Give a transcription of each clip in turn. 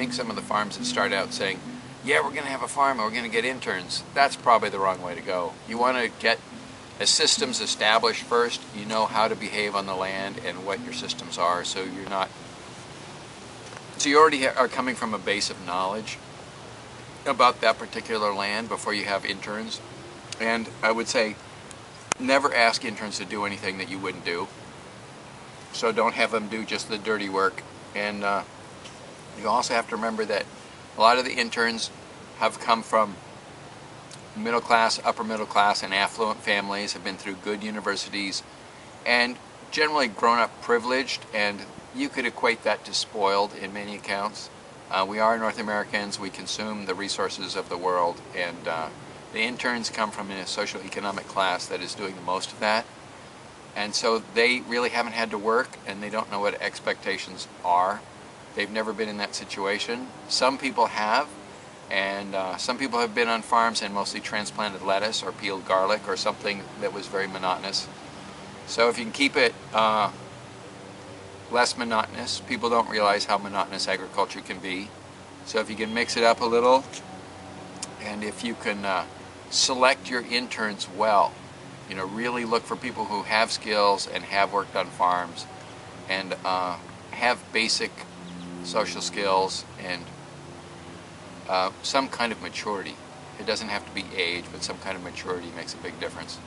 think some of the farms that start out saying, yeah, we're going to have a farm and we're going to get interns, that's probably the wrong way to go. You want to get systems established first. You know how to behave on the land and what your systems are, so you're not... So you already are coming from a base of knowledge about that particular land before you have interns. And I would say never ask interns to do anything that you wouldn't do. So don't have them do just the dirty work. And you also have to remember that a lot of the interns have come from middle class, upper middle class, and affluent families, have been through good universities, and generally grown up privileged, and you could equate that to spoiled in many accounts. We are North Americans, we consume the resources of the world, and the interns come from a socioeconomic class that is doing the most of that. And so they really haven't had to work, and they don't know what expectations are. They've never been in that situation. Some people have, and some people have been on farms and mostly transplanted lettuce or peeled garlic or something that was very monotonous. So if you can keep it less monotonous, people don't realize how monotonous agriculture can be. So if you can mix it up a little, and if you can select your interns well, you know, really look for people who have skills and have worked on farms and have basic social skills and some kind of maturity. It doesn't have to be age, but some kind of maturity makes a big difference.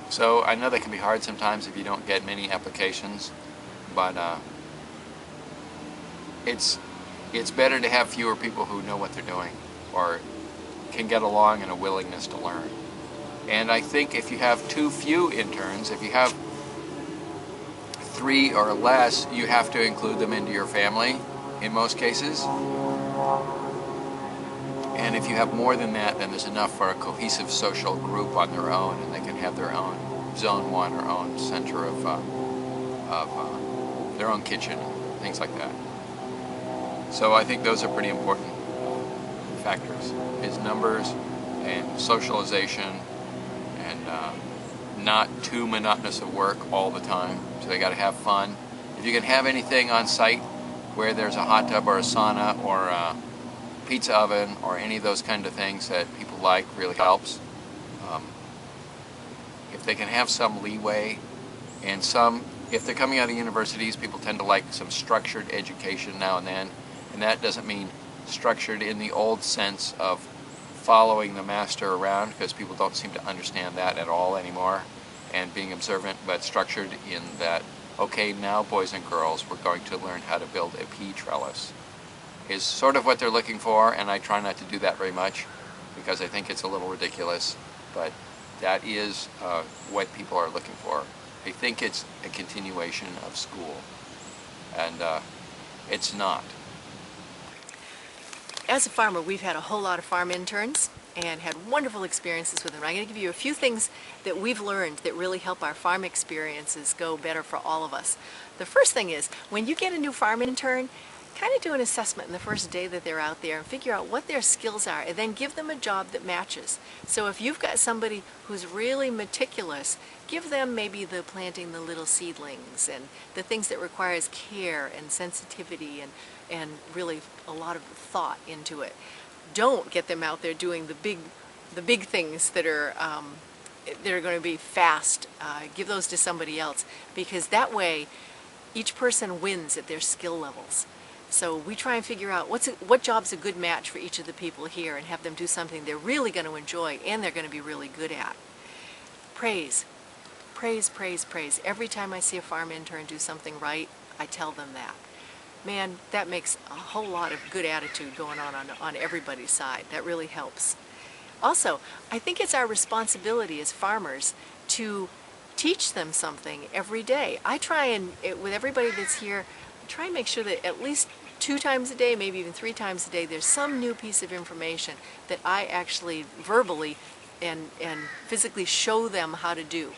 So I know that can be hard sometimes if you don't get many applications, but it's better to have fewer people who know what they're doing or can get along and a willingness to learn. And I think if you have too few interns, if you have 3 or less, you have to include them into your family in most cases. And if you have more than that, then there's enough for a cohesive social group on their own, and they can have their own zone 1 or own center of their own kitchen, things like that. So I think those are pretty important factors, is numbers and socialization and not too monotonous of work all the time. So they got to have fun. If you can have anything on site where there's a hot tub or a sauna or a pizza oven or any of those kind of things that people like, really helps. If they can have some leeway and if they're coming out of universities, people tend to like some structured education now and then, and that doesn't mean structured in the old sense of following the master around, because people don't seem to understand that at all anymore, and being observant, but structured in that, okay, now boys and girls, we're going to learn how to build a pea trellis, is sort of what they're looking for. And I try not to do that very much because I think it's a little ridiculous, but that is what people are looking for. They think it's a continuation of school, and it's not. As a farmer, we've had a whole lot of farm interns and had wonderful experiences with them. I'm going to give you a few things that we've learned that really help our farm experiences go better for all of us. The first thing is, when you get a new farm intern, kind of do an assessment in the first day that they're out there and figure out what their skills are, and then give them a job that matches. So if you've got somebody who's really meticulous, give them maybe the planting the little seedlings and the things that requires care and sensitivity and really a lot of thought into it. Don't get them out there doing the big things that are going to be fast. Give those to somebody else, because that way each person wins at their skill levels. So we try and figure out what job's a good match for each of the people here, and have them do something they're really going to enjoy and they're going to be really good at. Praise. Praise, praise, praise. Every time I see a farm intern do something right, I tell them that. Man, that makes a whole lot of good attitude going on everybody's side. That really helps. Also, I think it's our responsibility as farmers to teach them something every day. I try and, with everybody that's here, I try and make sure that at least 2 times a day, maybe even 3 times a day, there's some new piece of information that I actually verbally and physically show them how to do.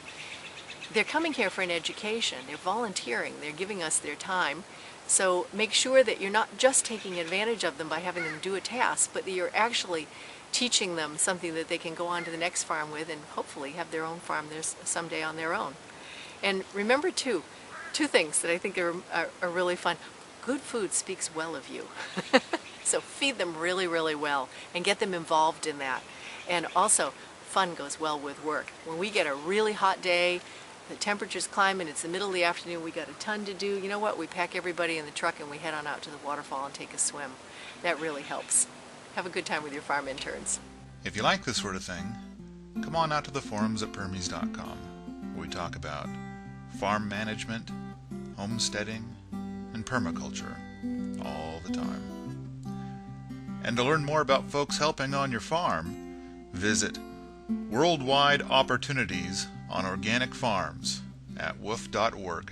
They're coming here for an education. They're volunteering. They're giving us their time. So make sure that you're not just taking advantage of them by having them do a task, but that you're actually teaching them something that they can go on to the next farm with and hopefully have their own farm there someday on their own. And remember too, two things that I think are really fun. Good food speaks well of you. So feed them really, really well and get them involved in that. And also, fun goes well with work. When we get a really hot day, the temperature's climbing, it's the middle of the afternoon, we got a ton to do. You know what? We pack everybody in the truck and we head on out to the waterfall and take a swim. That really helps. Have a good time with your farm interns. If you like this sort of thing, come on out to the forums at permies.com, where we talk about farm management, homesteading, and permaculture all the time. And to learn more about folks helping on your farm, visit Worldwide Opportunities on Organic Farms at woof.org.